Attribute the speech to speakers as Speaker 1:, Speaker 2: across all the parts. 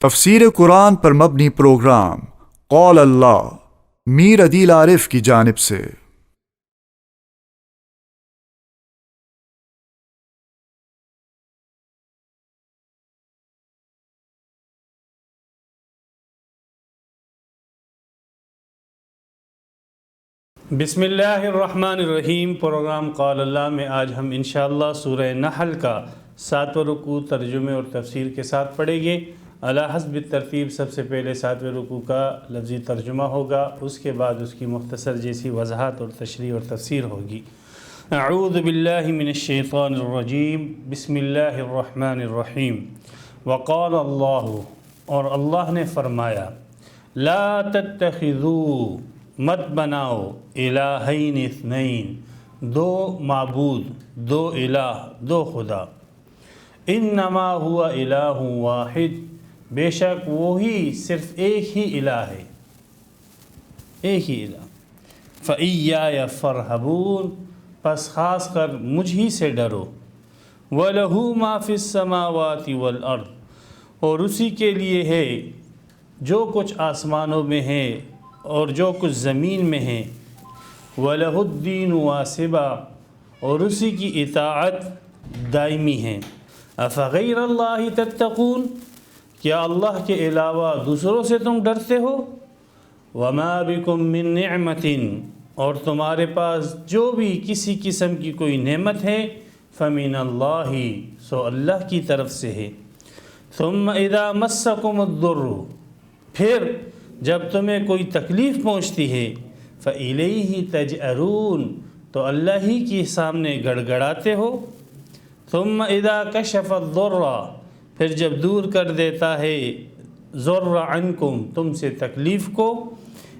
Speaker 1: تفسیر قرآن پر مبنی پروگرام قول اللہ میر عدیل عارف کی جانب سے۔
Speaker 2: بسم اللہ الرحمن الرحیم۔ پروگرام قول اللہ میں آج ہم انشاءاللہ سورہ نحل کا 7واں رکوع ترجمے اور تفسیر کے ساتھ پڑھیں گے۔ علی حسب ترتیب سب سے پہلے 7ویں رکوع کا لفظی ترجمہ ہوگا، اس کے بعد اس کی مختصر جیسی وضاحت اور تشریح اور تفسیر ہوگی۔ اعوذ باللہ من الشیطان الرجیم، بسم اللہ الرحمن الرحیم۔ وقال اللہ، اور اللہ نے فرمایا، لا تتخذوا، مت بناؤ، الہین اثنین، دو معبود، دو الہ، دو خدا، انما ہوا الہ واحد، بے شک وہی صرف ایک ہی الہ ہے، ایک ہی الہ۔ فَإِيَّايَ فَارْهَبُونَ، پس خاص کر مجھ ہی سے ڈرو۔ وَلَهُ مَا فِي السَّمَاوَاتِ وَالْأَرْضِ، اور اسی کے لیے ہے جو کچھ آسمانوں میں ہے اور جو کچھ زمین میں ہے۔ وَلَهُ الدِّينُ وَاسِبًا، اور اسی کی اطاعت دائمی ہے۔ أَفَغَيْرَ اللَّهِ تَتَّقُونَ، کیا اللہ کے علاوہ دوسروں سے تم ڈرتے ہو؟ وَمَا بِكُم مِّن نِعْمَةٍ، اور تمہارے پاس جو بھی کسی قسم کی کوئی نعمت ہے، فَمِنَ اللَّهِ، سو اللہ کی طرف سے ہے۔ ثُمَّ إِذَا مَسَّكُمُ الضُّرُّ، پھر جب تمہیں کوئی تکلیف پہنچتی ہے، فَإِلَيْهِ تَجْأَرُونَ، تو اللہ ہی کے سامنے گڑ گڑاتے ہو۔ ثُمَّ إِذَا كَشَفَ الضُّرَّ، پھر جب دور کر دیتا ہے ضُرَّ عَنْكُمْ، تم سے تکلیف کو،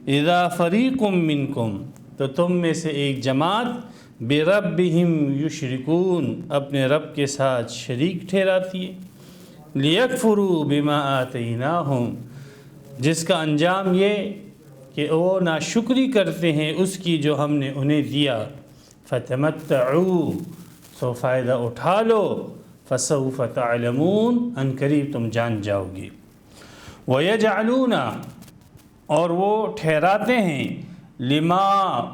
Speaker 2: إِذَا فَرِيقٌ مِّنْكُمْ، تو تم میں سے ایک جماعت، بِرَبِّهِمْ يُشْرِكُونَ، اپنے رب کے ساتھ شریک ٹھہراتی ہے۔ لِيَكْفُرُوا بِمَا آتَيْنَاهُمْ، جس کا انجام یہ کہ وہ ناشکری کرتے ہیں اس کی جو ہم نے انہیں دیا۔ فَتَمَتَّعُوا، سو فائدہ اٹھا لو، فَسَوْفَ تَعْلَمُونَ، ان قریب تم جان جاؤ گے۔ وَيَجْعَلُونَ، اور وہ ٹھہراتے ہیں، لما،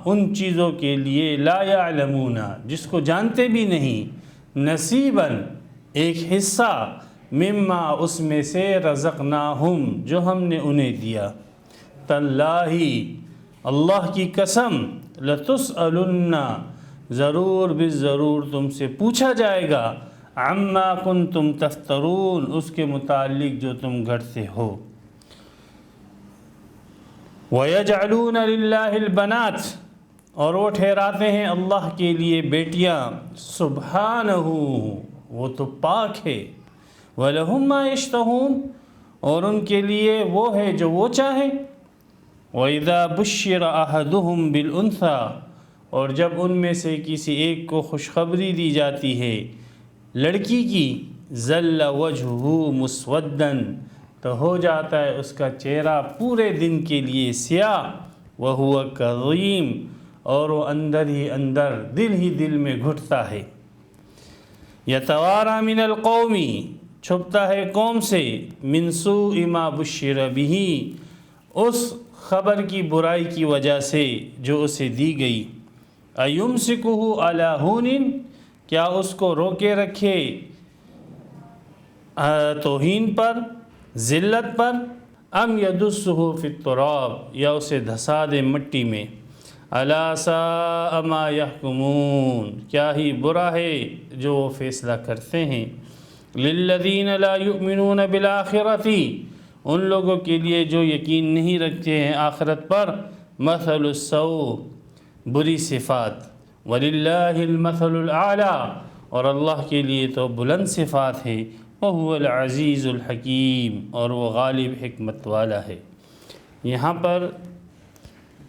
Speaker 2: ان چیزوں کے لیے، لا يعلمون، جس کو جانتے بھی نہیں، نصیباً، ایک حصہ، مما، اس میں سے، رزقناہم، جو ہم نے انہیں دیا۔ تاللہ، اللہ کی قسم، لتسألن، ضرور بالضرور تم سے پوچھا جائے گا، عما کنتم تفترون، اس کے متعلق جو تم گھڑتے ہو۔ وَيَجْعَلُونَ لِلَّهِ الْبَنَاتِ، اور وہ ٹھہراتے ہیں اللہ کے لیے بیٹیاں، سبحانہ، وہ تو پاک ہے، وَلَهُم مَّا يَشْتَهُونَ، اور ان کے لیے وہ ہے جو وہ چاہیں۔ وَإِذَا بُشِّرَ أَحَدُهُمْ بِالْأُنثَىٰ، اور جب ان میں سے کسی ایک کو خوشخبری دی جاتی ہے لڑکی کی، ظَلَّ وَجْهُهُ مُسْوَدًّا، تو ہو جاتا ہے اس کا چہرہ پورے دن کے لیے سیاہ، وَهُوَ كَظِيمٌ، اور وہ اندر ہی اندر، دل ہی دل میں گھٹتا ہے۔ يَتَوَارَىٰ مِنَ الْقَوْمِ، چھپتا ہے قوم سے، مِن سُوءِ مَا بُشِّرَ بِهِ، اس خبر کی برائی کی وجہ سے جو اسے دی گئی۔ أَيُمْسِكُهُ عَلَىٰ هُونٍ، کیا اس کو روکے رکھے توہین پر، ذلت پر، ام يَدُسُّهُ فِي التُّرَابِ، یا اسے دھسا دے مٹی میں۔ أَلَا سَاءَ مَا يَحْكُمُونَ، کیا ہی برا ہے جو وہ فیصلہ کرتے ہیں۔ لِلَّذِينَ لَا يُؤْمِنُونَ بِالْآخِرَةِ، ان لوگوں کے لیے جو یقین نہیں رکھتے ہیں آخرت پر، مَثَلُ السَّوْءِ، بری صفات، وَلِلَّهِ الْمَثَلُ الْأَعْلَىٰ، اور اللہ کے لیے تو بلند صفات ہے، وَهُوَ الْعَزِيزُ الْحَكِيمُ، اور وہ غالب حکمت والا ہے۔ یہاں پر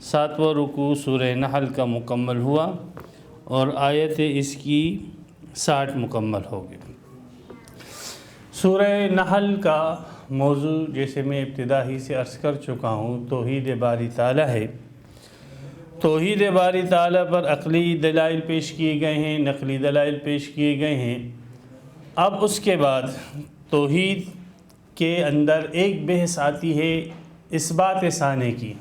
Speaker 2: 7واں رکوع سورہ نحل کا مکمل ہوا اور آیت اس کی 60 مکمل ہو گئی۔ سورہ نحل کا موضوع، جیسے میں ابتدا ہی سے عرض کر چکا ہوں، توحید باری تعالیٰ ہے۔ توحید باری تعالیٰ پر عقلی دلائل پیش کیے گئے ہیں، نقلی دلائل پیش کیے گئے ہیں۔ اب اس کے بعد توحید کے اندر ایک بحث آتی ہے اثبات ثانی کی،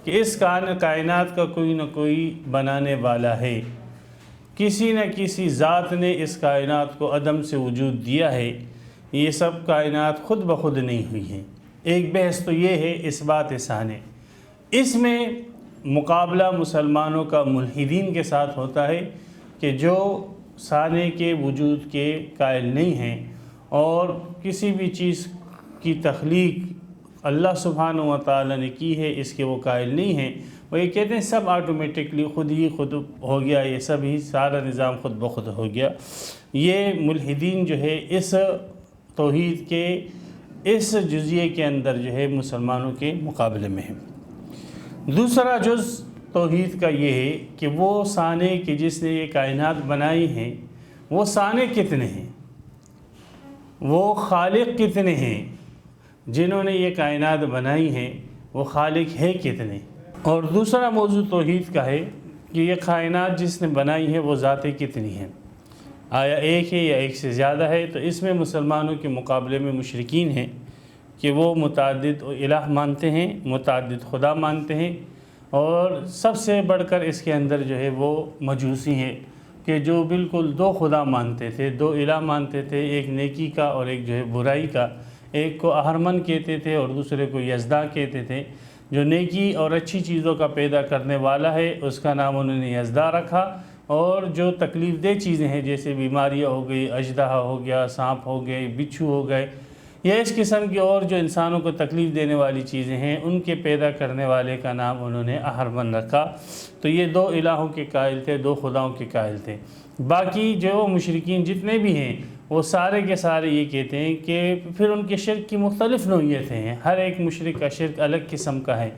Speaker 2: کہ اس کائنات کا کوئی نہ کوئی بنانے والا ہے، کسی نہ کسی ذات نے اس کائنات کو عدم سے وجود دیا ہے، یہ سب کائنات خود بخود نہیں ہوئی ہیں۔ ایک بحث تو یہ ہے اثبات ثانی، اس میں مقابلہ مسلمانوں کا ملحدین کے ساتھ ہوتا ہے کہ جو ثانی کے وجود کے قائل نہیں ہیں اور کسی بھی چیز کی تخلیق اللہ سبحانہ و تعالی نے کی ہے اس کے وہ قائل نہیں ہیں۔ وہ یہ کہتے ہیں سب آٹومیٹکلی خود ہو گیا، یہ سب ہی سارا نظام خود بخود ہو گیا۔ یہ ملحدین جو ہے اس توحید کے اس جزئیے کے اندر جو ہے مسلمانوں کے مقابلے میں ہے۔ دوسرا جز توحید کا یہ ہے کہ وہ صانع کہ جس نے یہ کائنات بنائی ہیں وہ صانع کتنے ہیں، وہ خالق کتنے ہیں، جنہوں نے یہ کائنات بنائی ہیں وہ خالق ہے کتنے۔ اور دوسرا موضوع توحید کا ہے کہ یہ کائنات جس نے بنائی ہے وہ ذاتیں کتنی ہیں، آیا ایک ہے یا ایک سے زیادہ ہے۔ تو اس میں مسلمانوں کے مقابلے میں مشرکین ہیں کہ وہ متعدد الہ مانتے ہیں، متعدد خدا مانتے ہیں، اور سب سے بڑھ کر اس کے اندر جو ہے وہ مجوسی ہیں کہ جو بالکل دو خدا مانتے تھے، دو الہ مانتے تھے، ایک نیکی کا اور ایک جو ہے برائی کا، ایک کو اہرمن کہتے تھے اور دوسرے کو یزدا کہتے تھے۔ جو نیکی اور اچھی چیزوں کا پیدا کرنے والا ہے اس کا نام انہوں نے یزدا رکھا، اور جو تکلیف دہ چیزیں ہیں جیسے بیماریاں ہو گئی، اژدہا ہو گیا، سانپ ہو گئے، بچھو ہو گئے، یا اس قسم کی اور جو انسانوں کو تکلیف دینے والی چیزیں ہیں ان کے پیدا کرنے والے کا نام انہوں نے اہرمن رکھا۔ تو یہ دو الہوں کے قائل تھے، دو خداؤں کے قائل تھے۔ باقی جو مشرکین جتنے بھی ہیں وہ سارے کے سارے یہ کہتے ہیں کہ پھر ان کے شرک کی مختلف نوعیتیں ہیں، ہر ایک مشرک کا شرک الگ قسم کا ہے۔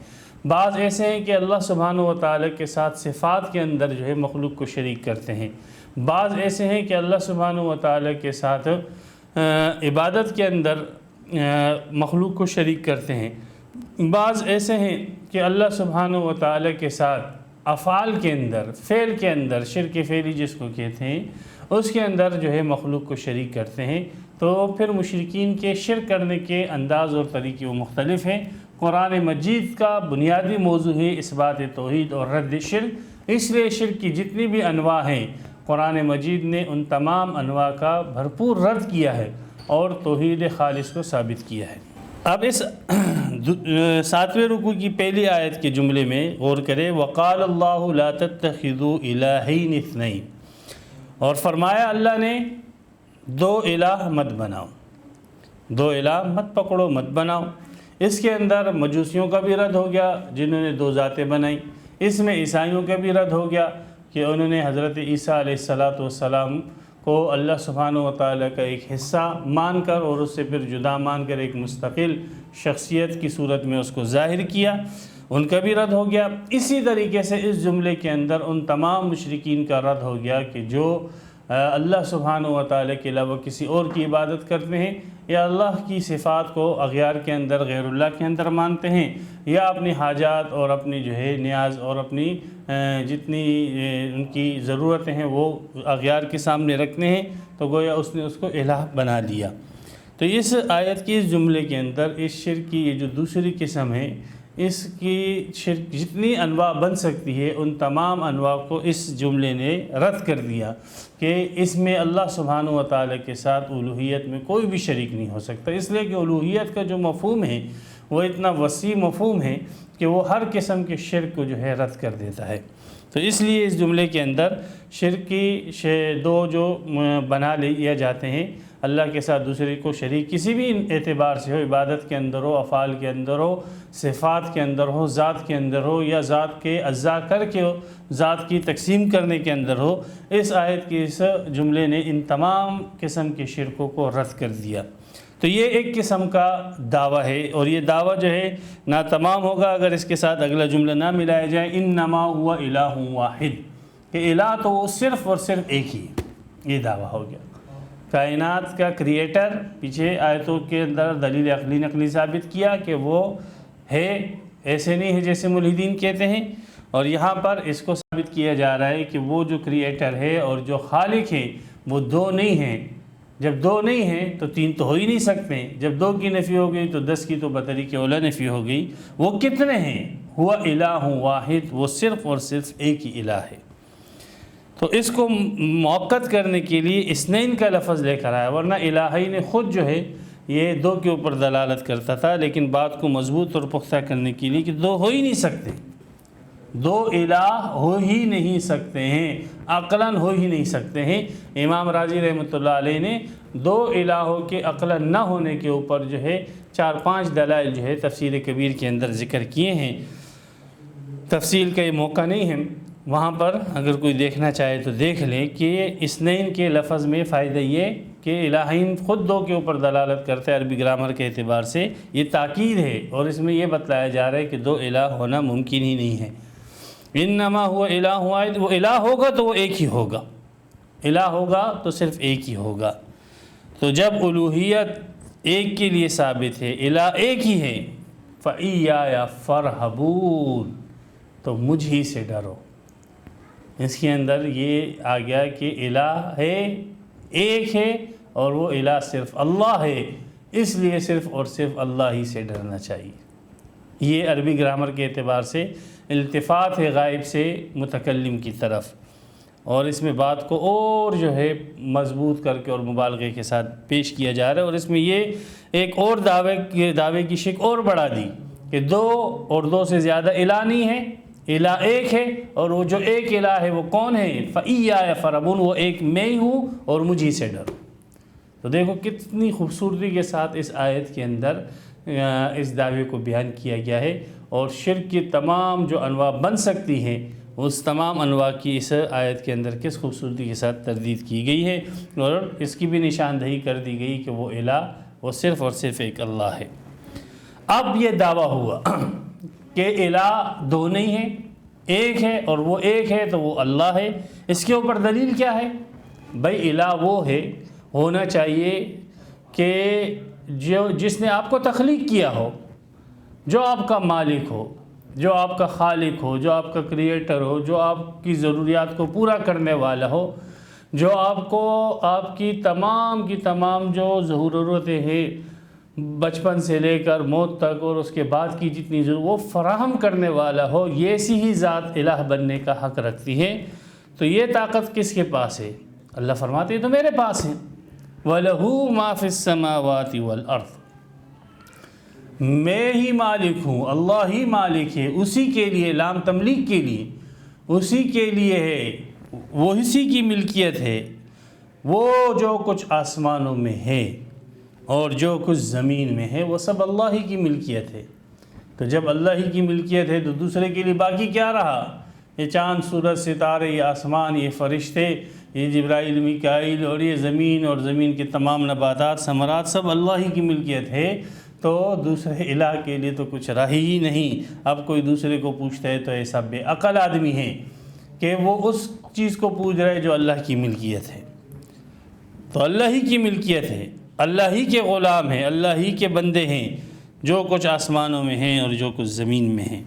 Speaker 2: بعض ایسے ہیں کہ اللہ سبحانہ و تعالیٰ کے ساتھ صفات کے اندر جو ہے مخلوق کو شریک کرتے ہیں، بعض ایسے ہیں کہ اللہ سبحانہ و تعالیٰ کے ساتھ عبادت کے اندر مخلوق کو شریک کرتے ہیں، بعض ایسے ہیں کہ اللہ سبحانہ و تعالیٰ کے ساتھ افعال کے اندر، فعل کے اندر، شرک فعلی جس کو کہتے ہیں، اس کے اندر جو ہے مخلوق کو شریک کرتے ہیں۔ تو پھر مشرکین کے شرک کرنے کے انداز اور طریقے وہ مختلف ہیں۔ قرآن مجید کا بنیادی موضوع ہے اثبات توحید اور رد شرک، اس لیے شرک کی جتنی بھی انواع ہیں قرآن مجید نے ان تمام انواع کا بھرپور رد کیا ہے اور توحید خالص کو ثابت کیا ہے۔ اب اس 7ویں رکوع کی پہلی آیت کے جملے میں غور کریں، وقال اللہ لا تتخذوا الہین اثنین، اور فرمایا اللہ نے دو الہ مت بناؤ، دو الہ مت پکڑو، مت بناؤ۔ اس کے اندر مجوسیوں کا بھی رد ہو گیا جنہوں نے دو ذاتیں بنائیں، اس میں عیسائیوں کا بھی رد ہو گیا کہ انہوں نے حضرت عیسیٰ علیہ السلام کو اللہ سبحانہ و تعالیٰ کا ایک حصہ مان کر اور اس سے پھر جدا مان کر ایک مستقل شخصیت کی صورت میں اس کو ظاہر کیا، ان کا بھی رد ہو گیا۔ اسی طریقے سے اس جملے کے اندر ان تمام مشرکین کا رد ہو گیا کہ جو اللہ سبحانہ و تعالیٰ کے علاوہ کسی اور کی عبادت کرتے ہیں، یا اللہ کی صفات کو اغیار کے اندر، غیر اللہ کے اندر مانتے ہیں، یا اپنی حاجات اور اپنی جو ہے نیاز اور اپنی جتنی ان کی ضرورتیں ہیں وہ اغیار کے سامنے رکھتے ہیں، تو گویا اس نے اس کو الہ بنا لیا۔ تو اس آیت کی اس جملے کے اندر اس شرک کی یہ جو دوسری قسم ہے، اس کی شرک جتنی انواع بن سکتی ہے ان تمام انواع کو اس جملے نے رد کر دیا کہ اس میں اللہ سبحانہ و تعالیٰ کے ساتھ الوہیت میں کوئی بھی شریک نہیں ہو سکتا، اس لیے کہ الوہیت کا جو مفہوم ہے وہ اتنا وسیع مفہوم ہے کہ وہ ہر قسم کے شرک کو جو ہے رد کر دیتا ہے۔ تو اس لیے اس جملے کے اندر شرک کی دو جو بنا لیا جاتے ہیں اللہ کے ساتھ دوسرے کو شریک، کسی بھی اعتبار سے ہو، عبادت کے اندر ہو، افعال کے اندر ہو، صفات کے اندر ہو، ذات کے اندر ہو، یا ذات کے اجزاء کر کے ہو، ذات کی تقسیم کرنے کے اندر ہو، اس آیت کے اس جملے نے ان تمام قسم کے شرکوں کو رد کر دیا۔ تو یہ ایک قسم کا دعویٰ ہے، اور یہ دعویٰ جو ہے نہ تمام ہوگا اگر اس کے ساتھ اگلا جملہ نہ ملایا جائے، انما هو الہ واحد، کہ الہ تو وہ صرف اور صرف ایک ہی ہے۔ یہ دعویٰ ہو گیا کائنات کا کریٹر، پیچھے آیتوں کے اندر دلیل عقلی نقلی ثابت کیا کہ وہ ہے، ایسے نہیں ہے جیسے ملحدین کہتے ہیں، اور یہاں پر اس کو ثابت کیا جا رہا ہے کہ وہ جو کریٹر ہے اور جو خالق ہے وہ دو نہیں ہیں، جب 2 نہیں ہیں تو 3 تو ہو ہی نہیں سکتے، جب 2 کی نفی ہو گئی تو 10 کی تو بطریق اولا نفی ہو گئی۔ وہ کتنے ہیں؟ ہوا الہ واحد، وہ صرف اور صرف ایک ہی الہ ہے۔ تو اس کو موقت کرنے کے لیے اثنین کا لفظ لے کر آیا، ورنہ الہین خود جو ہے یہ 2 کے اوپر دلالت کرتا تھا، لیکن بات کو مضبوط اور پختہ کرنے کے لیے کہ 2 ہو ہی نہیں سکتے، 2 الہ ہو ہی نہیں سکتے ہیں، عقلاً ہو ہی نہیں سکتے ہیں۔ امام راضی رحمۃ اللہ علیہ نے 2 الہوں کے عقلاً نہ ہونے کے اوپر جو ہے 4-5 دلائل جو ہے تفسیر کبیر کے اندر ذکر کیے ہیں۔ تفصیل کا یہ موقع نہیں ہے، وہاں پر اگر کوئی دیکھنا چاہے تو دیکھ لیں کہ اثنین کے لفظ میں فائدہ یہ کہ الہین خود 2 کے اوپر دلالت کرتے ہیں عربی گرامر کے اعتبار سے، یہ تاکید ہے، اور اس میں یہ بتلایا جا رہا ہے کہ 2 الہ ہونا ممکن ہی نہیں ہے۔ انما ہوا الہ واحد، وہ الہ ہوگا تو وہ ایک ہی ہوگا، الہ ہوگا تو صرف ایک ہی ہوگا۔ تو جب الوہیت ایک کے لیے ثابت ہے، الہ ایک ہی ہے، فَإِيَّايَ فَارْهَبُونِ، تو مجھ ہی سے ڈرو۔ اس کے اندر یہ آ گیا کہ الہ ہے، ایک ہے، اور وہ الہ صرف اللہ ہے، اس لیے صرف اور صرف اللہ ہی سے ڈرنا چاہیے۔ یہ عربی گرامر کے اعتبار سے التفات ہے غائب سے متکلم کی طرف، اور اس میں بات کو اور جو ہے مضبوط کر کے اور مبالغے کے ساتھ پیش کیا جا رہا ہے، اور اس میں یہ ایک اور دعوے کی شک اور بڑھا دی کہ 2 اور 2 سے زیادہ الہ نہیں ہے، الہ ایک ہے، اور وہ جو ایک الہ ہے وہ کون ہے؟ فَإِيَّايَ فَارْهَبُونِ، وہ ایک میں ہی ہوں اور مجھ ہی سے ڈرو۔ تو دیکھو کتنی خوبصورتی کے ساتھ اس آیت کے اندر اس دعوے کو بیان کیا گیا ہے، اور شرک کی تمام جو انواع بن سکتی ہیں اس تمام انواع کی اس آیت کے اندر کس خوبصورتی کے ساتھ تردید کی گئی ہے، اور اس کی بھی نشاندہی کر دی گئی کہ وہ الہ وہ صرف اور صرف ایک اللہ ہے۔ اب یہ دعویٰ ہوا کہ الہ 2 نہیں ہے، ایک ہے، اور وہ ایک ہے تو وہ اللہ ہے۔ اس کے اوپر دلیل کیا ہے؟ بھائی الہ وہ ہے، ہونا چاہیے کہ جس نے آپ کو تخلیق کیا ہو، جو آپ کا مالک ہو، جو آپ کا خالق ہو، جو آپ کا کریٹر ہو، جو آپ کی ضروریات کو پورا کرنے والا ہو، جو آپ کو آپ کی تمام جو ضرورتیں ہیں بچپن سے لے کر موت تک اور اس کے بعد کی جتنی ضرورت وہ فراہم کرنے والا ہو، یہ ایسی ہی ذات الہ بننے کا حق رکھتی ہے۔ تو یہ طاقت کس کے پاس ہے؟ اللہ فرماتے ہیں تو میرے پاس ہے۔ وَلَهُ مَا فِي السَّمَاوَاتِ وَالْأَرْضِ، میں ہی مالک ہوں، اللہ ہی مالک ہے، اسی کے لیے، لام تملیک کے لیے، اسی کے لیے ہے، وہ اسی کی ملکیت ہے، وہ جو کچھ آسمانوں میں ہے اور جو کچھ زمین میں ہے وہ سب اللہ ہی کی ملکیت ہے۔ تو جب اللہ ہی کی ملکیت ہے تو دوسرے کے لیے باقی کیا رہا؟ یہ چاند، سورج، ستارے، یہ آسمان، یہ فرشتے، یہ جبرائیل، میکائیل، اور یہ زمین اور زمین کے تمام نباتات، ثمرات، سب اللہ ہی کی ملکیت ہے۔ تو دوسرے الہ کے لیے تو کچھ رہی ہی نہیں۔ اب کوئی دوسرے کو پوچھتا ہے تو ایسا بے عقل آدمی ہے کہ وہ اس چیز کو پوچھ رہا ہے جو اللہ کی ملکیت ہے۔ تو اللہ ہی کی ملکیت ہے، اللہ ہی کے غلام ہیں، اللہ ہی کے بندے ہیں، جو کچھ آسمانوں میں ہیں اور جو کچھ زمین میں ہیں۔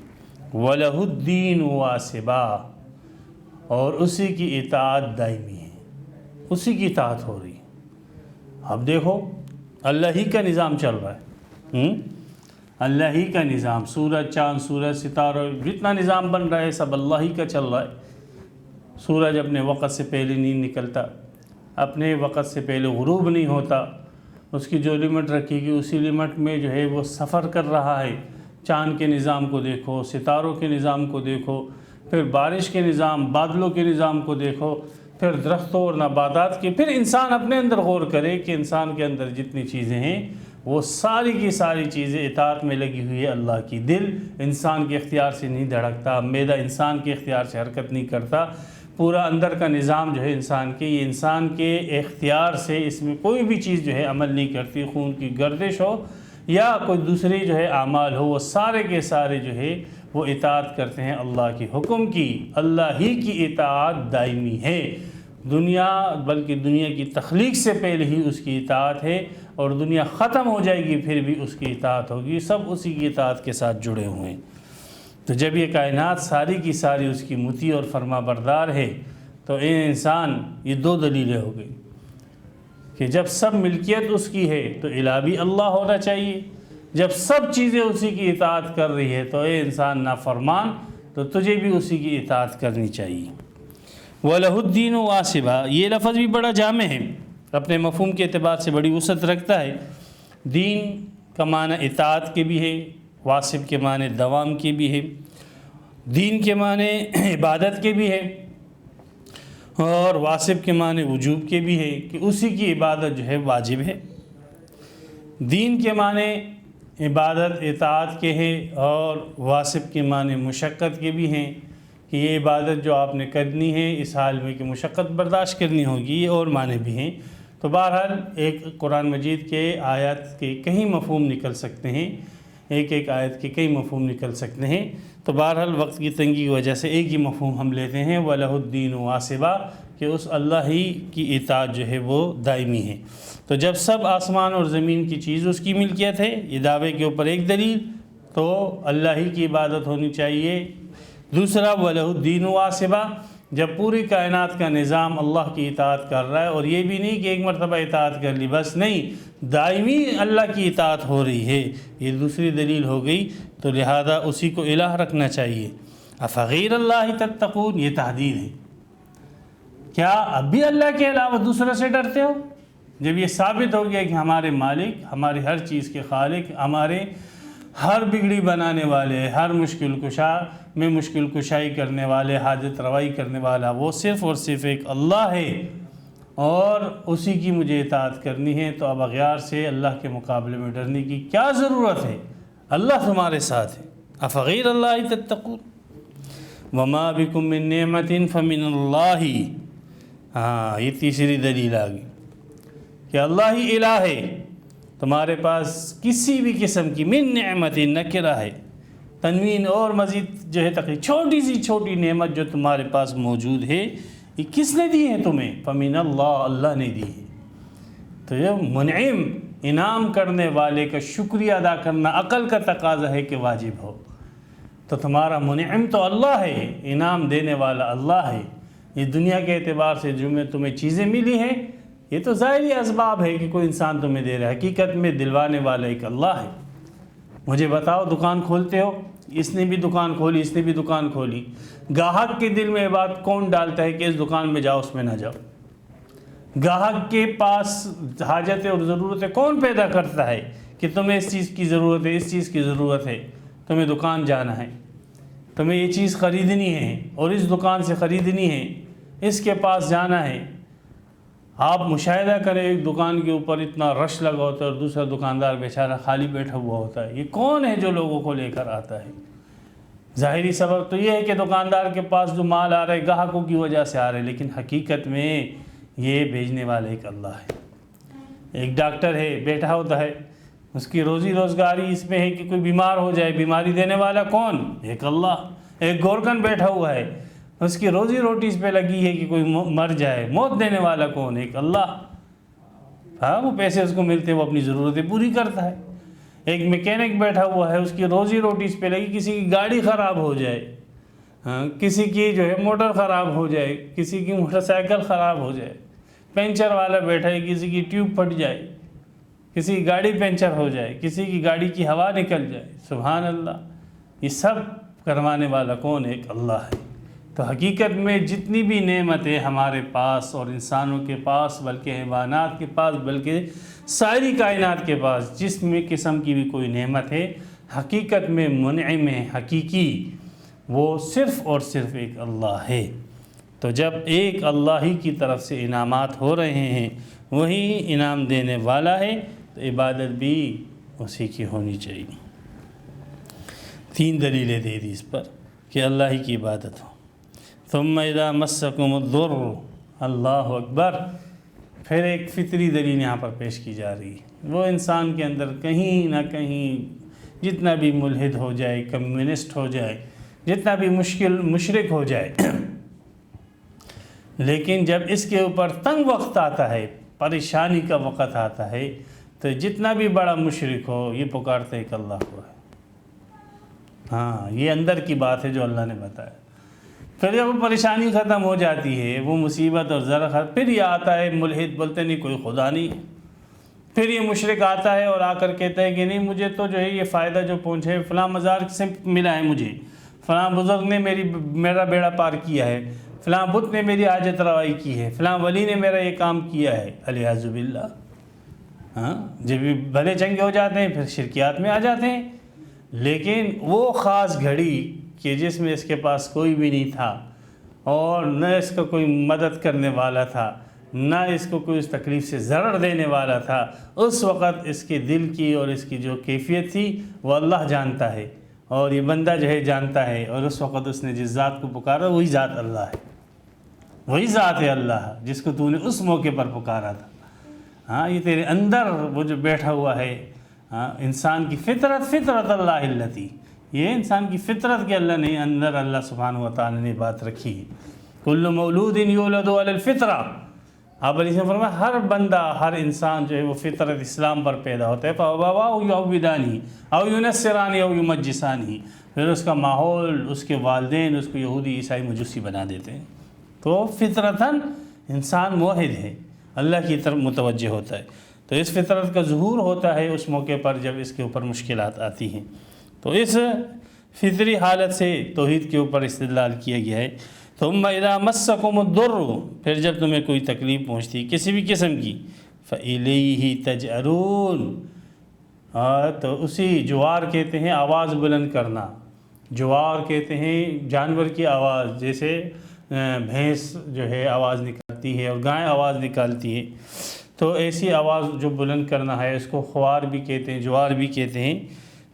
Speaker 2: وَلَهُ الدِّينُ وَاسِبًا، اور اسی کی اطاعت دائمی ہے، اسی کی اطاعت ہو رہی ہے۔ اب دیکھو اللہ ہی کا نظام چل رہا ہے، اللہ ہی کا نظام، سورج، چاند، سورج، ستاروں، جتنا نظام بن رہا ہے سب اللہ ہی کا چل رہا ہے۔ سورج اپنے وقت سے پہلے نہیں نکلتا، اپنے وقت سے پہلے غروب نہیں ہوتا، اس کی جو لمٹ رکھی گئی اسی لمٹ میں جو ہے وہ سفر کر رہا ہے۔ چاند کے نظام کو دیکھو، ستاروں کے نظام کو دیکھو، پھر بارش کے نظام، بادلوں کے نظام کو دیکھو، پھر درختوں اور نباتات کے، پھر انسان اپنے اندر غور کرے کہ انسان کے اندر جتنی چیزیں ہیں وہ ساری کی ساری چیزیں اطاعت میں لگی ہوئی ہے اللہ کی۔ دل انسان کے اختیار سے نہیں دھڑکتا، معدہ انسان کے اختیار سے حرکت نہیں کرتا، پورا اندر کا نظام جو ہے انسان کے، یہ انسان کے اختیار سے اس میں کوئی بھی چیز جو ہے عمل نہیں کرتی۔ خون کی گردش ہو یا کوئی دوسری جو ہے اعمال ہو، وہ سارے کے سارے جو ہے وہ اطاعت کرتے ہیں اللہ کے حکم کی۔ اللہ ہی کی اطاعت دائمی ہے، دنیا بلکہ دنیا کی تخلیق سے پہلے ہی اس کی اطاعت ہے، اور دنیا ختم ہو جائے گی پھر بھی اس کی اطاعت ہوگی، سب اسی کی اطاعت کے ساتھ جڑے ہوئے ہیں۔ تو جب یہ کائنات ساری کی ساری اس کی مطیع اور فرما بردار ہے تو انسان، یہ 2 دلیلیں ہو گئی کہ جب سب ملکیت اس کی ہے تو الہ بھی اللہ ہونا چاہیے، جب سب چیزیں اسی کی اطاعت کر رہی ہے تو اے انسان نافرمان، تو تجھے بھی اسی کی اطاعت کرنی چاہیے۔ وَلَهُ الدِّينُ وَاسِبًا، یہ لفظ بھی بڑا جامع ہے، اپنے مفہوم کے اعتبار سے بڑی وسعت رکھتا ہے۔ دین کا معنی اطاعت کے بھی ہے، واسب کے معنی دوام کے بھی ہے، دین کے معنی عبادت کے بھی ہے، اور واسب کے معنی وجوب کے بھی ہے کہ اسی کی عبادت جو ہے واجب ہے۔ دین کے معنی عبادت اطاعت کے ہیں، اور واسب کے معنی مشقت کے بھی ہیں کہ یہ عبادت جو آپ نے کرنی ہے اس حال میں کہ مشقت برداشت کرنی ہوگی، یہ اور معنی بھی ہیں۔ تو بہرحال ایک قرآن مجید کے آیات کے کئی مفہوم نکل سکتے ہیں، ایک آیت کے کئی مفہوم نکل سکتے ہیں، تو بہرحال وقت کی تنگی کی وجہ سے ایک ہی مفہوم ہم لیتے ہیں، وَلَهُ الدِّينُ وَاسِبًا، کہ اس اللہ ہی کی اطاعت جو ہے وہ دائمی ہے۔ تو جب سب آسمان اور زمین کی چیز اس کی ملکیت ہے، یہ دعوے کے اوپر ایک دلیل، تو اللہ ہی کی عبادت ہونی چاہیے۔ دوسرا وَلَهُ الدِّينُ وَاسِبًا، جب پوری کائنات کا نظام اللہ کی اطاعت کر رہا ہے، اور یہ بھی نہیں کہ ایک مرتبہ اطاعت کر لی بس، نہیں، دائمی اللہ کی اطاعت ہو رہی ہے، یہ دوسری دلیل ہو گئی، تو لہذا اسی کو الہ رکھنا چاہیے۔ افغیر اللہ تتقون، یہ تحدید ہے، کیا اب بھی اللہ کے علاوہ دوسرے سے ڈرتے ہو؟ جب یہ ثابت ہو گیا کہ ہمارے مالک، ہماری ہر چیز کے خالق، ہمارے ہر بگڑی بنانے والے، ہر مشکل کشا میں مشکل کشائی کرنے والے، حاجت روائی کرنے والا وہ صرف اور صرف ایک اللہ ہے، اور اسی کی مجھے اطاعت کرنی ہے، تو اب اغیار سے اللہ کے مقابلے میں ڈرنے کی کیا ضرورت ہے؟ اللہ تمہارے ساتھ ہے۔ افغیر اللہ تتقون وما بکم من نعمت فمن اللہ، ہاں یہ تیسری دلیل آ گئی کہ اللہ ہی الہ ہے، تمہارے پاس کسی بھی قسم کی من نعمت نکرہ ہے، تنوین اور مزید جو ہے تقریباً چھوٹی سی چھوٹی نعمت جو تمہارے پاس موجود ہے، یہ کس نے دی ہے تمہیں؟ فمن اللہ، اللہ نے دی ہے۔ تو یہ منعم، انعام کرنے والے کا شکریہ ادا کرنا عقل کا تقاضا ہے کہ واجب ہو، تو تمہارا منعم تو اللہ ہے، انعام دینے والا اللہ ہے۔ یہ دنیا کے اعتبار سے جو میں تمہیں چیزیں ملی ہیں، یہ تو ظاہری اسباب ہے کہ کوئی انسان تمہیں دے رہا ہے، حقیقت میں دلوانے والا ایک اللہ ہے۔ مجھے بتاؤ، دکان کھولتے ہو، اس نے بھی دکان کھولی، اس نے بھی دکان کھولی، گاہک کے دل میں یہ بات کون ڈالتا ہے کہ اس دکان میں جاؤ، اس میں نہ جاؤ؟ گاہک کے پاس حاجتیں اور ضرورتیں کون پیدا کرتا ہے کہ تمہیں اس چیز کی ضرورت ہے، اس چیز کی ضرورت ہے، تمہیں دکان جانا ہے، تمہیں یہ چیز خریدنی ہے اور اس دکان سے خریدنی ہے، اس کے پاس جانا ہے۔ آپ مشاہدہ کریں، ایک دکان کے اوپر اتنا رش لگا ہوتا ہے اور دوسرا دکاندار بیچارہ خالی بیٹھا ہوا ہوتا ہے، یہ کون ہے جو لوگوں کو لے کر آتا ہے؟ ظاہری سبب تو یہ ہے کہ دکاندار کے پاس جو مال آ رہا ہے گاہکوں کی وجہ سے آ رہا ہے، لیکن حقیقت میں یہ بیچنے والا ایک اللہ ہے۔ ایک ڈاکٹر ہے، بیٹھا ہوتا ہے، اس کی روزی روزگاری اس میں ہے کہ کوئی بیمار ہو جائے، بیماری دینے والا کون؟ ایک اللہ۔ ایک گورکن بیٹھا ہوا ہے، اس کی روزی روٹی اس پہ لگی ہے کہ کوئی مر جائے، موت دینے والا کون؟ ایک اللہ۔ ہاں، وہ پیسے اس کو ملتے ہیں، وہ اپنی ضرورتیں پوری کرتا ہے۔ ایک میکینک بیٹھا ہوا ہے، اس کی روزی روٹی اس پہ لگی، کسی کی گاڑی خراب ہو جائے، کسی کی جو ہے موٹر خراب ہو جائے، کسی کی موٹر سائیکل خراب ہو جائے، پنچر والا بیٹھا ہے، کسی کی ٹیوب پھٹ جائے، کسی کی گاڑی پنچر ہو جائے، کسی کی گاڑی کی ہوا نکل جائے، سبحان اللہ، یہ سب کروانے والا کون؟ ایک اللہ ہے۔ تو حقیقت میں جتنی بھی نعمتیں ہمارے پاس اور انسانوں کے پاس، بلکہ حیوانات کے پاس، بلکہ ساری کائنات کے پاس جس میں قسم کی بھی کوئی نعمت ہے، حقیقت میں منعم حقیقی وہ صرف اور صرف ایک اللہ ہے۔ تو جب ایک اللہ ہی کی طرف سے انعامات ہو رہے ہیں، وہی انعام دینے والا ہے، تو عبادت بھی اسی کی ہونی چاہیے۔ 3 دلیلیں دے دی اس پر کہ اللہ ہی کی عبادت ہو۔ ثم اذا مسکم الضر، اللہ اکبر، پھر ایک فطری دلیل یہاں پر پیش کی جا رہی ہے۔ وہ انسان کے اندر کہیں نہ کہیں جتنا بھی ملحد ہو جائے، کمیونسٹ ہو جائے، جتنا بھی مشرک ہو جائے، لیکن جب اس کے اوپر تنگ وقت آتا ہے، پریشانی کا وقت آتا ہے، تو جتنا بھی بڑا مشرک ہو یہ پکارتا ہے کہ اللہ کو ہے۔ ہاں، یہ اندر کی بات ہے جو اللہ نے بتایا۔ پھر جب وہ پریشانی ختم ہو جاتی ہے، وہ مصیبت اور ذرا ختم، پھر یہ آتا ہے ملحد، بولتے نہیں کوئی خدا نہیں ہے۔ پھر یہ مشرک آتا ہے اور آ کر کہتا ہے کہ نہیں مجھے تو جو ہے یہ فائدہ جو پہنچے فلاں مزار سے ملا ہے، مجھے فلاں بزرگ نے میرا بیڑا پار کیا ہے، فلاں بت نے میری حاجت روائی کی ہے، فلاں ولی نے میرا یہ کام کیا ہے، الیاذ باللہ۔ ہاں، جب بھی بھلے چنگے ہو جاتے ہیں پھر شرکیات میں آ جاتے ہیں۔ لیکن وہ خاص گھڑی کہ جس میں اس کے پاس کوئی بھی نہیں تھا اور نہ اس کا کوئی مدد کرنے والا تھا، نہ اس کو کوئی اس تکلیف سے ضرر دینے والا تھا، اس وقت اس کے دل کی اور اس کی جو کیفیت تھی وہ اللہ جانتا ہے اور یہ بندہ جو ہے جانتا ہے، اور اس وقت اس نے جس ذات کو پکارا وہی ذات اللہ ہے، وہی ذات ہے اللہ جس کو تو نے اس موقع پر پکارا تھا۔ ہاں، یہ تیرے اندر وہ جو بیٹھا ہوا ہے، ہاں، انسان کی فطرت اللہ التی، یہ انسان کی فطرت کے اللہ نے اندر اللہ سبحانہ و تعالی نے بات رکھی ہے۔ کل مولود یولد علی الفطرہ، آپ علیہ السلام فرمایا ہر بندہ، ہر انسان جو ہے وہ فطرت اسلام پر پیدا ہوتا ہے، فَأَبَوَاهُ يُهَوِّدَانِهِ أَوْ يُنَصِّرَانِهِ أَوْ يُمَجِّسَانِهِ، پھر اس کا ماحول، اس کے والدین اس کو یہودی عیسائی مجوسی بنا دیتے ہیں۔ تو فطرتاً انسان موحد ہے، اللہ کی طرف متوجہ ہوتا ہے، تو اس فطرت کا ظہور ہوتا ہے اس موقع پر جب اس کے اوپر مشکلات آتی ہیں۔ تو اس فطری حالت سے توحید کے اوپر استدلال کیا گیا ہے۔ ثم اذا مسکم الضر، پھر جب تمہیں کوئی تکلیف پہنچتی کسی بھی قسم کی، فالیہ تجأرون، تو اسی جوار کہتے ہیں آواز بلند کرنا، جوار کہتے ہیں جانور کی آواز، جیسے بھینس جو ہے آواز نکالتی ہے اور گائے آواز نکالتی ہے، تو ایسی آواز جو بلند کرنا ہے اس کو خوار بھی کہتے ہیں، جوار بھی کہتے ہیں۔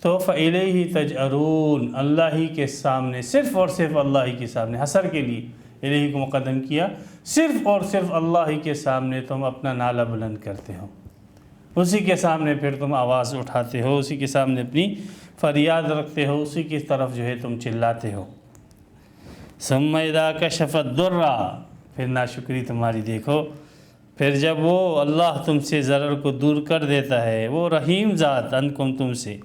Speaker 2: تو فَإِلَيْهِ تَجْأَرُونَ، اللہ ہی کے سامنے، صرف اور صرف اللہ ہی کے سامنے، حصر کے لیے الہی کو مقدم کیا، صرف اور صرف اللہ ہی کے سامنے تم اپنا نعرہ بلند کرتے ہو، اسی کے سامنے پھر تم آواز اٹھاتے ہو، اسی کے سامنے اپنی فریاد رکھتے ہو، اسی کی طرف جو ہے تم چلاتے ہو۔ ثم اذا کشف الضر، پھر ناشکری تمہاری دیکھو، پھر جب وہ اللہ تم سے ضرر کو دور کر دیتا ہے، وہ رحیم ذات عنکم تم سے،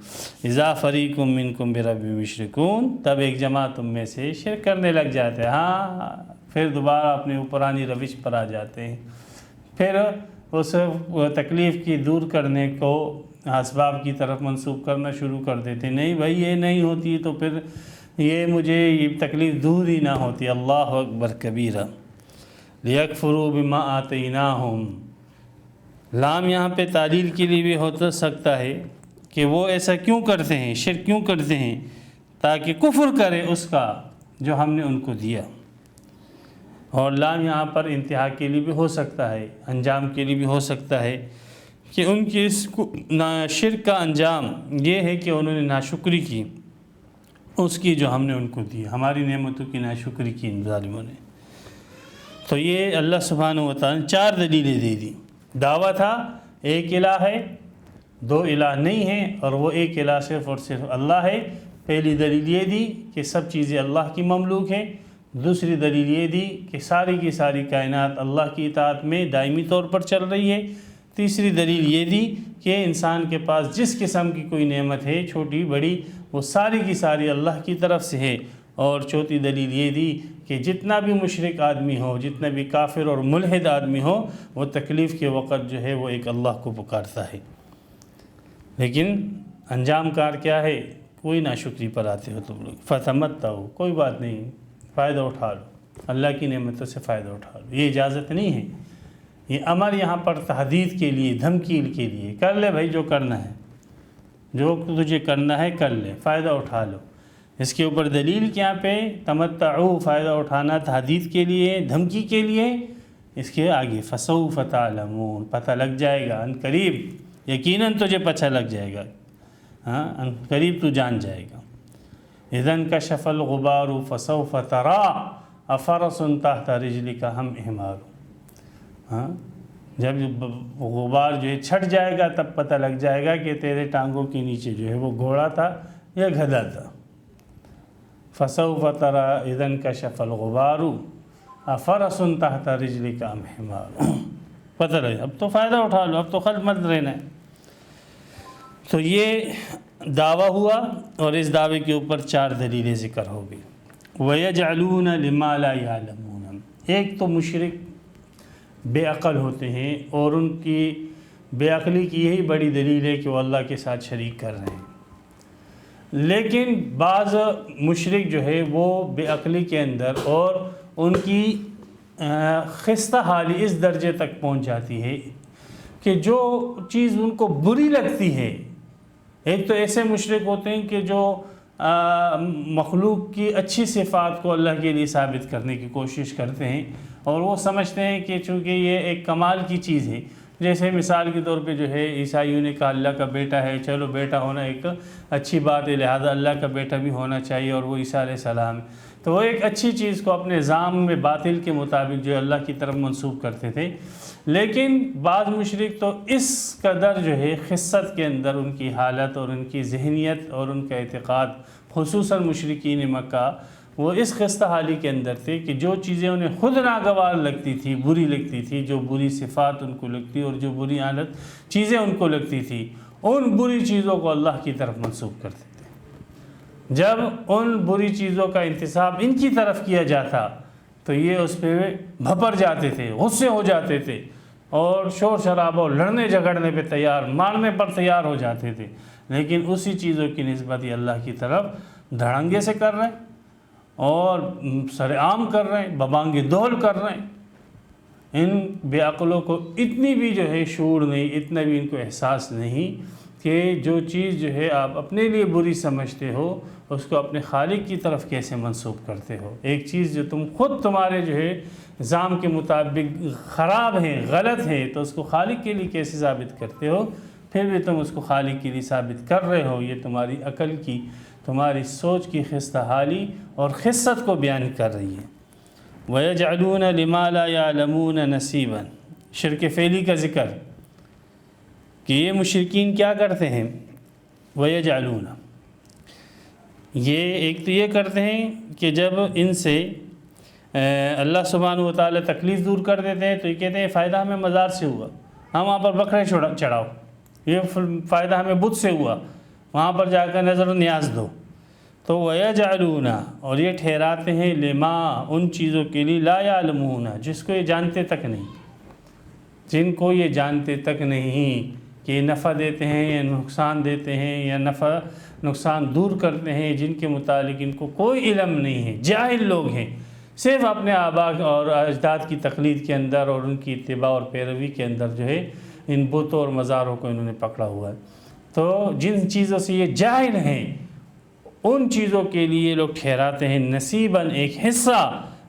Speaker 2: اذا فریق منکم بربہم یشرکون، تب ایک جماعت تم میں سے شرک کرنے لگ جاتے ہیں، ہاں پھر دوبارہ اپنے پرانی روش پر آ جاتے ہیں، پھر اس تکلیف کی دور کرنے کو اسباب کی طرف منسوب کرنا شروع کر دیتے ہیں، نہیں بھائی یہ نہیں ہوتی تو پھر یہ مجھے یہ تکلیف دور ہی نہ ہوتی۔ اللہ اکبر کبیرہ، لیکفروا بما آتیناہم، لام یہاں پہ تعلیل کے لیے بھی ہو سکتا ہے کہ وہ ایسا کیوں کرتے ہیں، شرک کیوں کرتے ہیں، تاکہ کفر کرے اس کا جو ہم نے ان کو دیا، اور لام یہاں پر انتہا کے لیے بھی ہو سکتا ہے، انجام کے لیے بھی ہو سکتا ہے کہ ان کی اس شرک کا انجام یہ ہے کہ انہوں نے ناشکری کی اس کی جو ہم نے ان کو دی، ہماری نعمتوں کی ناشکری کی ان ظالموں نے۔ تو یہ اللہ سبحانہ و تعالیٰ نے 4 دلیلیں دے دی۔ دعویٰ تھا ایک الہ ہے، 2 الہ نہیں ہیں، اور وہ ایک الہ صرف اور صرف اللہ ہے۔ پہلی دلیل یہ دی کہ سب چیزیں اللہ کی مملوک ہیں، دوسری دلیل یہ دی کہ ساری کی ساری کائنات اللہ کی اطاعت میں دائمی طور پر چل رہی ہے، تیسری دلیل یہ دی کہ انسان کے پاس جس قسم کی کوئی نعمت ہے چھوٹی بڑی وہ ساری کی ساری اللہ کی طرف سے ہے، اور چوتھی دلیل یہ دی کہ جتنا بھی مشرک آدمی ہو، جتنا بھی کافر اور ملحد آدمی ہو، وہ تکلیف کے وقت جو ہے وہ ایک اللہ کو پکارتا ہے، لیکن انجام کار کیا ہے، کوئی ناشکری پر آتے ہو تم لوگ، فتمتعوا، کوئی بات نہیں، فائدہ اٹھا لو، اللہ کی نعمتوں سے فائدہ اٹھا لو، یہ اجازت نہیں ہے، یہ امر یہاں پر تحدید کے لیے، دھمکیل کے لیے، کر لے بھائی جو کرنا ہے، جو تجھے کرنا ہے کر لے، فائدہ اٹھا لو۔ اس کے اوپر دلیل کیا پہ تمتعوا، فائدہ اٹھانا تحدید کے لیے، دھمکی کے لیے، اس کے آگے فسوف تعلمون، پتہ لگ جائے گا، ان قریب یقیناً تجھے پتہ لگ جائے گا، ہاں ان قریب تو جان جائے گا۔ اذا انکشف الغبار فسوف ترى افرس تحت رجلک ام حمار، ہاں جب غبار جو ہے چھٹ جائے گا تب پتہ لگ جائے گا کہ تیرے ٹانگوں کے نیچے جو ہے وہ گھوڑا تھا یا گدھا تھا۔ فسوف ترى اذا انکشف الغبار افرس تحت رجلک ام حمار، پتہ لگے اب تو فائدہ اٹھا لو، اب تو خلط مت رہنا ہے۔ تو یہ دعویٰ ہوا، اور اس دعوے کے اوپر 4 دلیلیں ذکر ہو گئی۔ وَيَجْعَلُونَ لِمَا لَا يَعْلَمُونَ، ایک تو مشرک بے عقل ہوتے ہیں اور ان کی بے عقلی کی یہی بڑی دلیل ہے کہ وہ اللہ کے ساتھ شریک کر رہے ہیں، لیکن بعض مشرک جو ہے وہ بے عقلی کے اندر اور ان کی خستہ حالی اس درجے تک پہنچ جاتی ہے کہ جو چیز ان کو بری لگتی ہے، ایک تو ایسے مشرک ہوتے ہیں کہ جو مخلوق کی اچھی صفات کو اللہ کے لیے ثابت کرنے کی کوشش کرتے ہیں اور وہ سمجھتے ہیں کہ چونکہ یہ ایک کمال کی چیز ہے، جیسے مثال کے طور پہ جو ہے عیسائیوں نے کہا اللہ کا بیٹا ہے، چلو بیٹا ہونا ایک اچھی بات ہے، لہذا اللہ کا بیٹا بھی ہونا چاہیے اور وہ عیسیٰ علیہ السلام، تو وہ ایک اچھی چیز کو اپنے ذام میں باطل کے مطابق جو اللہ کی طرف منسوب کرتے تھے۔ لیکن بعض مشرک تو اس قدر جو ہے خست کے اندر ان کی حالت اور ان کی ذہنیت اور ان کا اعتقاد، خصوصاً مشرکین مکہ، وہ اس خستہ حالی کے اندر تھے کہ جو چیزیں انہیں خود ناگوار لگتی تھی، بری لگتی تھی، جو بری صفات ان کو لگتی اور جو بری حالت چیزیں ان کو لگتی تھی، ان بری چیزوں کو اللہ کی طرف منسوب کرتے تھے۔ جب ان بری چیزوں کا انتساب ان کی طرف کیا جاتا تو یہ اس پہ بھپر جاتے تھے، غصے ہو جاتے تھے اور شور شرابہ اور لڑنے جھگڑنے پہ تیار، مارنے پر تیار ہو جاتے تھے، لیکن اسی چیزوں کی نسبت یہ اللہ کی طرف دھڑنگے سے کر رہے ہیں اور سر عام کر رہے ہیں، ببانگ دول کر رہے ہیں۔ ان بے عقلوں کو اتنی بھی جو ہے شعور نہیں، اتنا بھی ان کو احساس نہیں کہ جو چیز جو ہے آپ اپنے لیے بری سمجھتے ہو اس کو اپنے خالق کی طرف کیسے منسوب کرتے ہو۔ ایک چیز جو تم خود تمہارے جو ہے ذام کے مطابق خراب ہے، غلط ہے، تو اس کو خالق کے لیے کیسے ثابت کرتے ہو، پھر بھی تم اس کو خالق کے لیے ثابت کر رہے ہو۔ یہ تمہاری عقل کی، تمہاری سوچ کی خستہ حالی اور خست کو بیان کر رہی ہے۔ وَيَجْعَلُونَ لِمَا لَا يَعْلَمُونَ نَصِيبًا، شرک فعلی کا ذکر کہ یہ مشرکین کیا کرتے ہیں، وَيَجْعَلُونَ، یہ ایک تو یہ کرتے ہیں کہ جب ان سے اللہ سبحانہ و تعالیٰ تکلیف دور کر دیتے ہیں تو یہ کہتے ہیں فائدہ ہمیں مزار سے ہوا، ہم وہاں پر بکرے چڑھاؤ، یہ فائدہ ہمیں بت سے ہوا، وہاں پر جا کر نظر و نیاز دو۔ تو وَيَجْعَلُونَ، اور یہ ٹھہراتے ہیں لما، ان چیزوں کے لیے لا یعلمون، جس کو یہ جانتے تک نہیں، جن کو یہ جانتے تک نہیں کہ یہ نفع دیتے ہیں یا نقصان دیتے ہیں یا نفع نقصان دور کرتے ہیں، جن کے متعلق ان کو کوئی علم نہیں ہے، جاہل لوگ ہیں، صرف اپنے آباء اور اجداد کی تقلید کے اندر اور ان کی اتباع اور پیروی کے اندر جو ہے ان بتوں اور مزاروں کو انہوں نے پکڑا ہوا ہے۔ تو جن چیزوں سے یہ جاہل ہیں ان چیزوں کے لیے لوگ ٹھہراتے ہیں نصیباً، ایک حصہ،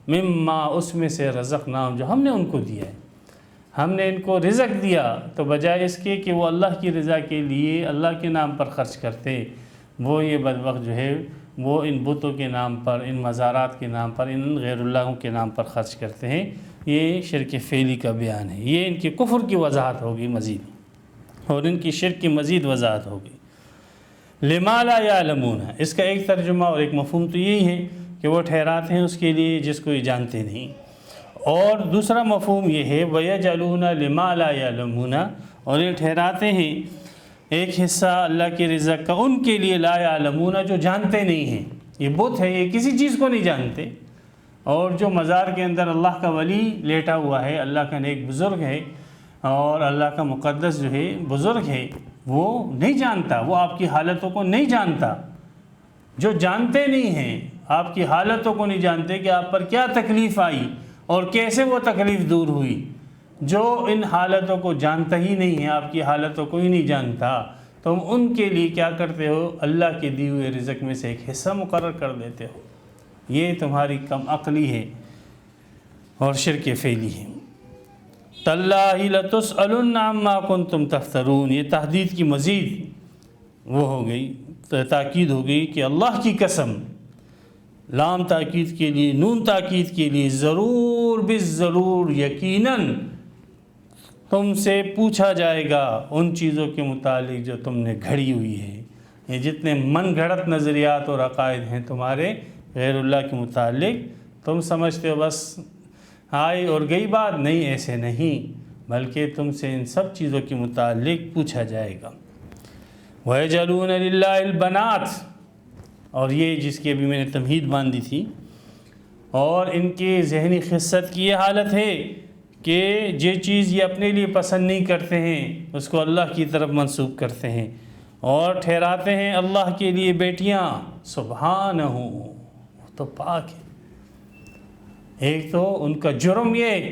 Speaker 2: مما، اس میں سے رزقناہم، جو ہم نے ان کو دیا ہے، ہم نے ان کو رزق دیا، تو بجائے اس کے کہ وہ اللہ کی رضا کے لیے اللہ کے نام پر خرچ کرتے، وہ یہ بدبخت جو ہے وہ ان بتوں کے نام پر، ان مزارات کے نام پر، ان غیر اللہوں کے نام پر خرچ کرتے ہیں۔ یہ شرک فعلی کا بیان ہے، یہ ان کے کفر کی وضاحت ہوگی مزید، اور ان کی شرک کی مزید وضاحت ہوگی۔ لما لا یعلمون، اس کا ایک ترجمہ اور ایک مفہوم تو یہی ہے کہ وہ ٹھہراتے ہیں اس کے لیے جس کو یہ جانتے نہیں، اور دوسرا مفہوم یہ ہے وَيَجْعَلُونَ لِمَا لَا يَعْلَمُونَ، اور یہ ٹھہراتے ہیں ایک حصہ اللہ کے رزق کا ان کے لیے لا یعلمون، جو جانتے نہیں ہیں۔ یہ بت ہے، یہ کسی چیز کو نہیں جانتے، اور جو مزار کے اندر اللہ کا ولی لیٹا ہوا ہے، اللہ کا نیک بزرگ ہے اور اللہ کا مقدس جو ہے بزرگ ہے، وہ نہیں جانتا، وہ آپ کی حالتوں کو نہیں جانتا۔ جو جانتے نہیں ہیں آپ کی حالتوں کو نہیں جانتے کہ آپ پر کیا تکلیف آئی اور کیسے وہ تکلیف دور ہوئی، جو ان حالتوں کو جانتا ہی نہیں ہے، آپ کی حالتوں کو ہی نہیں جانتا، تم ان کے لیے کیا کرتے ہو، اللہ کے دیے ہوئے رزق میں سے ایک حصہ مقرر کر دیتے ہو۔ یہ تمہاری کم عقلی ہے اور شرک فعلی ہے۔ تاللہ لتسألن عما کنتم تفترون، یہ تحدید کی مزید وہ ہو گئی، تاکید ہو گئی کہ اللہ کی قسم، لام تاکید کے لیے، نون تاکید کے لیے، ضرور بالضرور، یقیناً تم سے پوچھا جائے گا ان چیزوں کے متعلق جو تم نے گھڑی ہوئی ہے۔ یہ جتنے من گھڑت نظریات اور عقائد ہیں تمہارے غیر اللہ کے متعلق، تم سمجھتے ہو بس آئی اور گئی بات، نہیں، ایسے نہیں، بلکہ تم سے ان سب چیزوں کے متعلق پوچھا جائے گا۔ وَيَجْعَلُونَ لِلَّهِ الْبَنَاتِ، اور یہ جس کی ابھی میں نے تمہید باندھی تھی اور ان کی ذہنی خست کی یہ حالت ہے کہ جو چیز یہ اپنے لیے پسند نہیں کرتے ہیں اس کو اللہ کی طرف منسوب کرتے ہیں اور ٹھہراتے ہیں اللہ کے لیے بیٹیاں۔ سبحانہ، وہ تو پاک ہے۔ ایک تو ان کا جرم یہ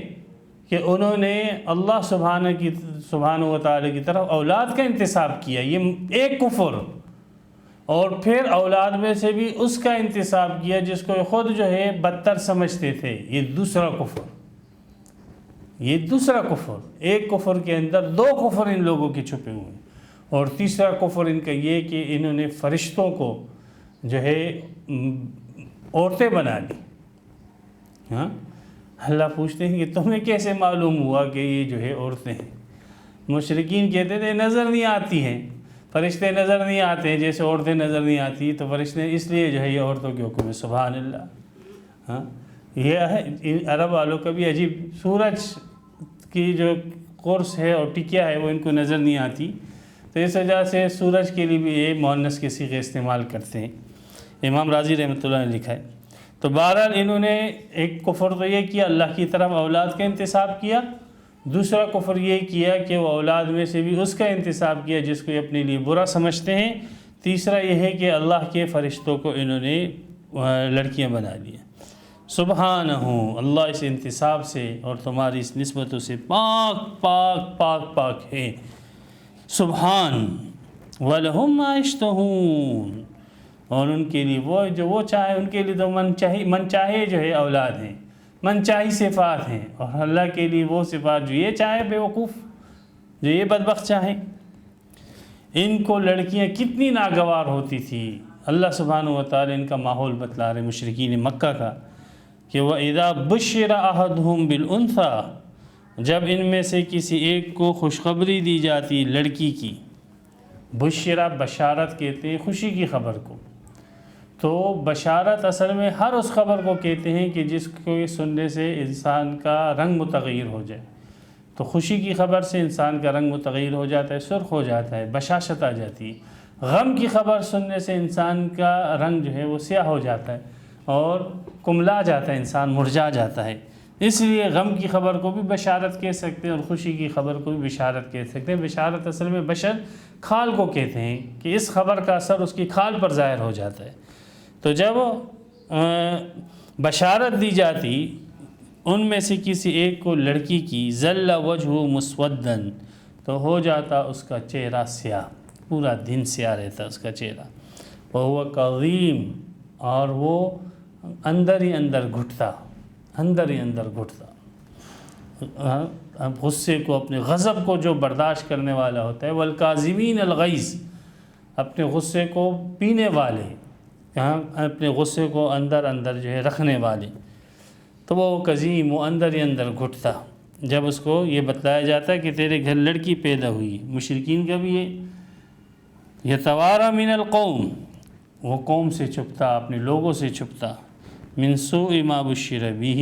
Speaker 2: کہ انہوں نے اللہ سبحانہ و تعالی کی طرف اولاد کا انتساب کیا، یہ ایک کفر، اور پھر اولاد میں سے بھی اس کا انتساب کیا جس کو خود جو ہے بدتر سمجھتے تھے، یہ دوسرا کفر، یہ دوسرا کفر۔ ایک کفر کے اندر دو کفر ان لوگوں کے چھپے ہوئے ہیں، اور تیسرا کفر ان کا یہ کہ انہوں نے فرشتوں کو جو ہے عورتیں بنا لی۔ ہاں، اللہ پوچھتے ہیں کہ تمہیں کیسے معلوم ہوا کہ یہ جو ہے عورتیں ہیں؟ مشرکین کہتے تھے نظر نہیں آتی ہیں، فرشتے نظر نہیں آتے ہیں، جیسے عورتیں نظر نہیں آتی تو فرشتے اس لیے جو ہے یہ عورتوں کے حکم ہے۔ سبحان اللہ۔ ہاں، یہ ہے عرب والوں کا بھی عجیب، سورج کی جو قرص ہے اور ٹکیا ہے وہ ان کو نظر نہیں آتی، تو اس وجہ سے سورج کے لیے بھی یہ مؤنث کے صیغے استعمال کرتے ہیں۔ امام راضی رحمۃ اللہ نے لکھا ہے۔ تو بہرحال انہوں نے ایک کفر تو یہ کیا اللہ کی طرف اولاد کا انتساب کیا، دوسرا کفر یہ کیا کہ وہ اولاد میں سے بھی اس کا انتساب کیا جس کو یہ اپنے لیے برا سمجھتے ہیں، تیسرا یہ ہے کہ اللہ کے فرشتوں کو انہوں نے لڑکیاں بنا لیا۔ سبحانہ، اللہ اس انتساب سے اور تمہاری اس نسبتوں سے پاک پاک پاک پاک ہے۔ سبحان، وَلَهُمْ مَا يَشْتَهُونَ، اور ان کے لیے وہ جو وہ چاہے، ان کے لیے تو من چاہے جو ہے اولاد ہیں، من چاہی صفات ہیں، اور اللہ کے لیے وہ صفات جو یہ چاہے، بے وقوف جو یہ بدبخت چاہیں۔ ان کو لڑکیاں کتنی ناگوار ہوتی تھی، اللہ سبحانہ و تعالی ان کا ماحول بتلا رہے مشرکین مکہ کا کہ وَإِذَا بُشِّرَ أَحَدُهُمْ بِالْأُنثَىٰ، جب ان میں سے کسی ایک کو خوشخبری دی جاتی لڑکی کی، بشرہ بشارت کہتے ہیں خوشی کی خبر کو، تو بشارت اصل میں ہر اس خبر کو کہتے ہیں کہ جس کو سننے سے انسان کا رنگ متغیر ہو جائے۔ تو خوشی کی خبر سے انسان کا رنگ متغیر ہو جاتا ہے، سرخ ہو جاتا ہے، بشاشت آ جاتی ہے۔ غم کی خبر سننے سے انسان کا رنگ جو ہے وہ سیاہ ہو جاتا ہے اور کملا جاتا ہے، انسان مرجھا جاتا ہے۔ اس لیے غم کی خبر کو بھی بشارت کہہ سکتے ہیں اور خوشی کی خبر کو بھی بشارت کہہ سکتے ہیں۔ بشارت اصل میں بشر کھال کو کہتے ہیں کہ اس خبر کا اثر اس کی کھال پر ظاہر ہو جاتا ہے۔ تو جب بشارت دی جاتی ان میں سے کسی ایک کو لڑکی کی، ظل وجہ مسودن، تو ہو جاتا اس کا چہرہ سیاہ، پورا دن سیاہ رہتا اس کا چہرہ، وہو کظیم، اور وہ اندر ہی اندر گھٹتا، اندر ہی اندر گھٹتا۔ غصے کو، اپنے غضب کو جو برداشت کرنے والا ہوتا ہے، والکاظمین الغیظ، اپنے غصے کو پینے والے، اپنے غصے کو اندر اندر جو ہے رکھنے والے، تو وہ کظیم، وہ اندر ہی اندر گھٹتا جب اس کو یہ بتلایا جاتا ہے کہ تیرے گھر لڑکی پیدا ہوئی۔ مشرکین کا بھی یہ یتوارا من القوم، وہ قوم سے چھپتا، اپنے لوگوں سے چھپتا، من سوء ما بشر بہ،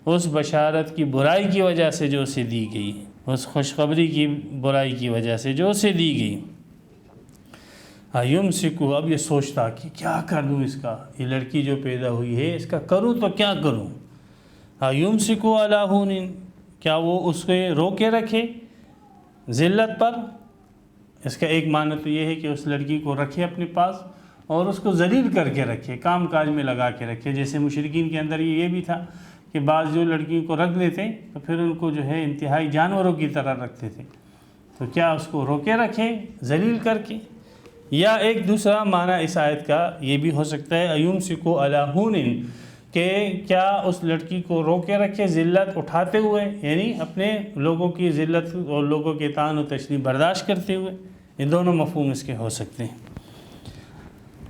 Speaker 2: اس بشارت کی برائی کی وجہ سے جو اسے دی گئی، اس خوشخبری کی برائی کی وجہ سے جو اسے دی گئی۔ یمسکو، اب یہ سوچتا کہ کیا کر دوں اس کا، یہ لڑکی جو پیدا ہوئی ہے اس کا کروں تو کیا کروں۔ یمسکو علی ہون، کیا وہ اس کو روکے رکھے ذلت پر؟ اس کا ایک معنی تو یہ ہے کہ اس لڑکی کو رکھے اپنے پاس اور اس کو ذلیل کر کے رکھے، کام کاج میں لگا کے رکھے۔ جیسے مشرکین کے اندر یہ بھی تھا کہ بعض جو لڑکیوں کو رکھ لیتے تو پھر ان کو جو ہے انتہائی جانوروں کی طرح رکھتے تھے، تو کیا اس کو روکے رکھے ذلیل کر کے؟ یا ایک دوسرا معنی اس آیت کا یہ بھی ہو سکتا ہے ایمسکو علی ہون، کہ کیا اس لڑکی کو روکے رکھے ذلت اٹھاتے ہوئے، یعنی اپنے لوگوں کی ذلت اور لوگوں کے طعن و تشنیع برداشت کرتے ہوئے۔ یہ دونوں مفہوم اس کے ہو سکتے ہیں۔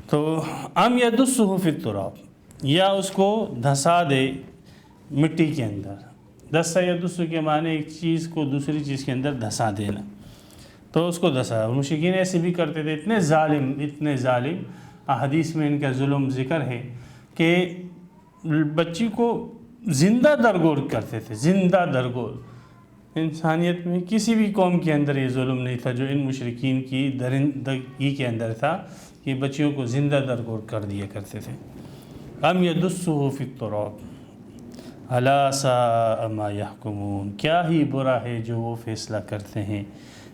Speaker 2: تو ام یدسہ فی التراب، یا اس کو دھسا دے مٹی کے اندر۔ دسا یدس کے معنی ایک چیز کو دوسری چیز کے اندر دھسا دینا، تو اس کو دھسا۔ مشرکین ایسے بھی کرتے تھے، اتنے ظالم احادیث میں ان کا ظلم ذکر ہے کہ بچی کو زندہ درگور کرتے تھے، زندہ درگور۔ انسانیت میں کسی بھی قوم کے اندر یہ ظلم نہیں تھا جو ان مشرکین کی درندگی کے اندر تھا کہ بچیوں کو زندہ درگور کر دیا کرتے تھے۔ ام یدسہ فی التراب الا ساء ما یحکمون، کیا ہی برا ہے جو وہ فیصلہ کرتے ہیں۔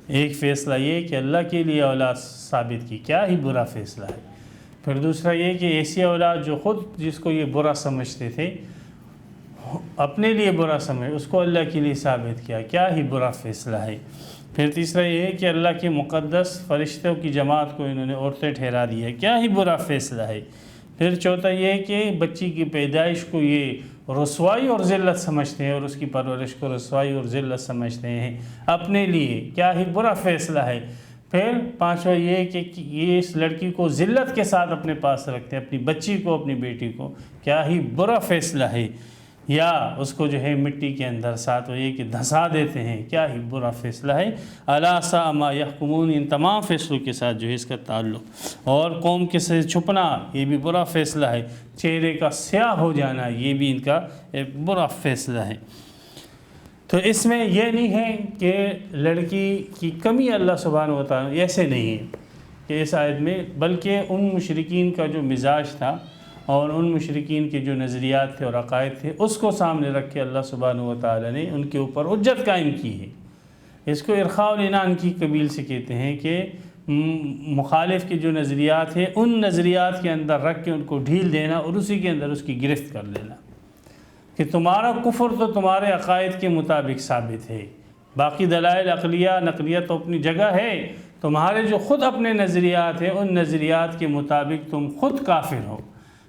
Speaker 2: ایک فیصلہ یہ کہ اللہ کے لیے اولاد ثابت کی، کیا ہی برا فیصلہ ہے۔ پھر دوسرا یہ کہ ایسی اولاد جو خود جس کو یہ برا سمجھتے تھے، اپنے لیے برا سمجھ، اس کو اللہ کے لیے ثابت کیا، کیا ہی برا فیصلہ ہے۔ پھر تیسرا یہ ہے کہ اللہ کے مقدس فرشتوں کی جماعت کو انہوں نے عورتیں ٹھہرا دی ہے، کیا ہی برا فیصلہ ہے۔ پھر چوتھا یہ ہے کہ بچی کی پیدائش کو یہ رسوائی اور ذلت سمجھتے ہیں، اور اس کی پرورش کو رسوائی اور ذلت سمجھتے ہیں اپنے لیے، کیا ہی برا فیصلہ ہے۔ پھر پانچواں یہ ہے کہ یہ اس لڑکی کو ذلت کے ساتھ اپنے پاس رکھتے ہیں، اپنی بچی کو، اپنی بیٹی کو، کیا ہی برا فیصلہ ہے۔ یا اس کو جو ہے مٹی کے اندر ساتھ وہ یہ کہ دھسا دیتے ہیں، کیا ہی برا فیصلہ ہے۔ الا ساء ما یحکمون، ان تمام فیصلوں کے ساتھ جو ہے اس کا تعلق۔ اور قوم کے سے چھپنا، یہ بھی برا فیصلہ ہے۔ چہرے کا سیاہ ہو جانا، یہ بھی ان کا ایک برا فیصلہ ہے۔ تو اس میں یہ نہیں ہے کہ لڑکی کی کمی اللہ سبحانہ و تعالیٰ، ایسے نہیں ہے کہ اس آیت میں، بلکہ ان مشرکین کا جو مزاج تھا اور ان مشرکین کے جو نظریات تھے اور عقائد تھے، اس کو سامنے رکھ کے اللہ سبحانہ و تعالیٰ نے ان کے اوپر حجت قائم کی ہے۔ اس کو ارخاء العنان کی قبیل سے کہتے ہیں کہ مخالف کے جو نظریات ہیں ان نظریات کے اندر رکھ کے ان کو ڈھیل دینا اور اسی کے اندر اس کی گرفت کر لینا کہ تمہارا کفر تو تمہارے عقائد کے مطابق ثابت ہے، باقی دلائل عقلیہ نقلیہ تو اپنی جگہ ہے، تمہارے جو خود اپنے نظریات ہیں ان نظریات کے مطابق تم خود کافر ہو،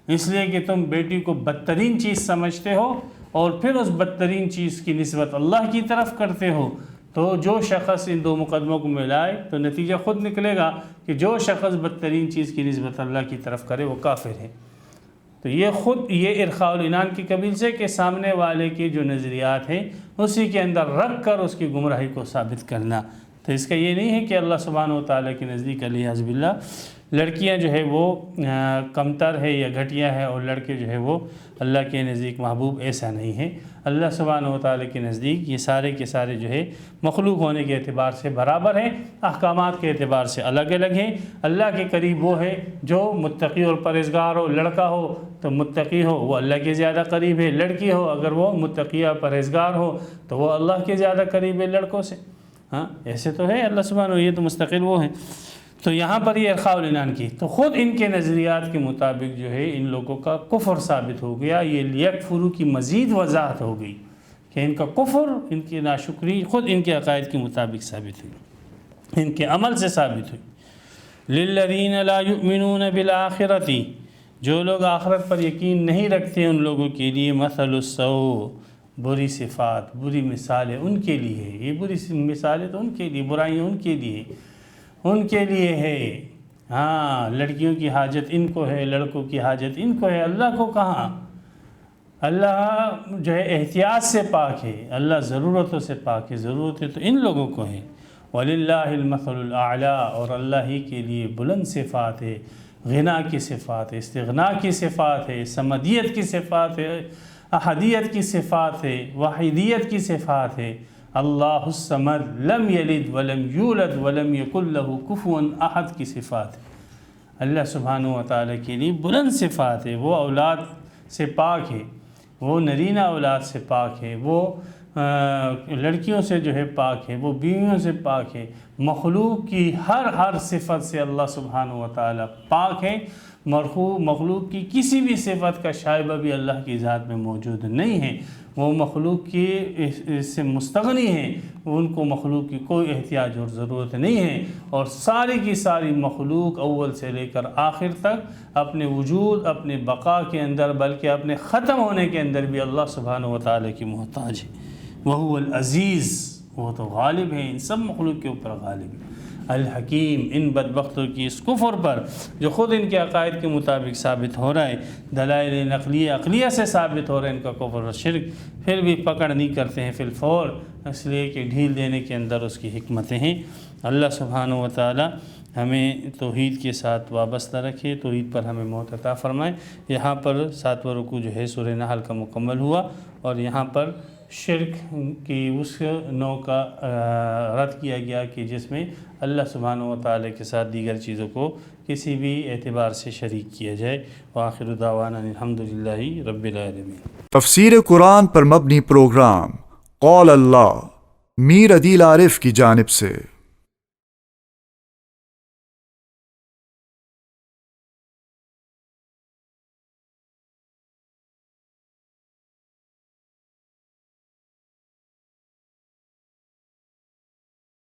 Speaker 2: اس لیے کہ تم بیٹی کو بدترین چیز سمجھتے ہو اور پھر اس بدترین چیز کی نسبت اللہ کی طرف کرتے ہو۔ تو جو شخص ان دو مقدموں کو ملائے تو نتیجہ خود نکلے گا کہ جو شخص بدترین چیز کی نسبت اللہ کی طرف کرے وہ کافر ہے۔ تو یہ خود یہ ارخاء العنان کی قبیل سے کہ سامنے والے کے جو نظریات ہیں اسی کے اندر رکھ کر اس کی گمراہی کو ثابت کرنا۔ تو اس کا یہ نہیں ہے کہ اللہ سبحانہ و تعالیٰ کے نزدیک علیہ باللہ لڑکیاں جو ہے وہ کمتر ہے یا گھٹیا ہے اور لڑکے جو ہے وہ اللہ کے نزدیک محبوب، ایسا نہیں ہے۔ اللہ سبحانہ و تعالیٰ کے نزدیک یہ سارے کے سارے جو ہے مخلوق ہونے کے اعتبار سے برابر ہیں، احکامات کے اعتبار سے الگ الگ ہیں۔ اللہ کے قریب وہ ہے جو متقی اور پرہیزگار ہو، لڑکا ہو تو متقی ہو وہ اللہ کے زیادہ قریب ہے، لڑکی ہو اگر وہ متقیہ پرہیزگار ہو تو وہ اللہ کے زیادہ قریب ہے لڑکوں سے۔ ہاں ایسے تو ہے اللہ سبحانہ، یہ تو مستقل وہ ہیں۔ تو یہاں پر یہ ارخاء العنان کی تو خود ان کے نظریات کے مطابق جو ہے ان لوگوں کا کفر ثابت ہو گیا۔ یہ لیکفروا کی مزید وضاحت ہو گئی کہ ان کا کفر، ان کی ناشکری خود ان کے عقائد کے مطابق ثابت ہوئی، ان کے عمل سے ثابت ہوئی۔ للذین لا یؤمنون بالآخرۃ، جو لوگ آخرت پر یقین نہیں رکھتے ان لوگوں کے لیے مثل السوء، بری صفات، بری مثالیں ان کے لیے ہے۔ یہ بری مثالیں تو ان کے لیے، برائیاں ان کے لیے، ان کے لیے ہے۔ ہاں لڑکیوں کی حاجت ان کو ہے، لڑکوں کی حاجت ان کو ہے، اللہ کو کہاں؟ اللہ جو ہے احتیاط سے پاک ہے، اللہ ضرورتوں سے پاک ہے، ضرورتیں تو ان لوگوں کو ہیں۔ وَلِلَّهِ الْمَثَلُ الْأَعْلَىٰ، اور اللہ ہی کے لیے بلند صفات ہے، غنا کی صفات ہے، استغنا کی صفات ہے، سمدیت کی صفات ہے، احدیت کی صفات ہے، واحدیت کی صفات ہے۔ اللہ الصمد لم یلد ولم یولد ولم یکن لہ کفوا احد کی صفات ہے۔ اللہ سبحانہ و تعالیٰ کے لیے بلند صفات ہے، وہ اولاد سے پاک ہے، وہ نرینہ اولاد سے پاک ہے، وہ لڑکیوں سے جو ہے پاک ہے، وہ بیویوں سے پاک ہے، مخلوق کی ہر صفت سے اللہ سبحانہ و تعالیٰ پاک ہے۔ مخلوق کی کسی بھی صفت کا شائبہ بھی اللہ کی ذات میں موجود نہیں ہے، وہ مخلوق کی اس سے مستغنی ہیں، ان کو مخلوق کی کوئی احتیاج اور ضرورت نہیں ہے، اور ساری کی ساری مخلوق اول سے لے کر آخر تک اپنے وجود، اپنے بقا کے اندر بلکہ اپنے ختم ہونے کے اندر بھی اللہ سبحانہ و تعالیٰ کی محتاج ہے۔ وہو العزیز، وہ تو غالب ہے، ان سب مخلوق کے اوپر غالب ہے۔ الحکیم، ان بدبختوں کی اس کفر پر جو خود ان کے عقائد کے مطابق ثابت ہو رہا ہے، دلائل نقلیہ عقلیہ سے ثابت ہو رہا ہے ان کا کفر و شرک، پھر بھی پکڑ نہیں کرتے ہیں فی الفور، اس لیے کہ ڈھیل دینے کے اندر اس کی حکمتیں ہیں۔ اللہ سبحانہ و تعالی ہمیں توحید کے ساتھ وابستہ رکھے، توحید پر ہمیں موت عطا فرمائے۔ یہاں پر 7واں رکوع جو ہے سورہ نحل کا مکمل ہوا، اور یہاں پر شرک کی اس نوع کا رد کیا گیا کہ جس میں اللہ سبحانہ و تعالیٰ کے ساتھ دیگر چیزوں کو کسی بھی اعتبار سے شریک کیا جائے۔ وآخر دعوانا الحمدللہ رب العالمین۔
Speaker 1: تفسیر قرآن پر مبنی پروگرام قول اللہ میر عدیل عارف کی جانب سے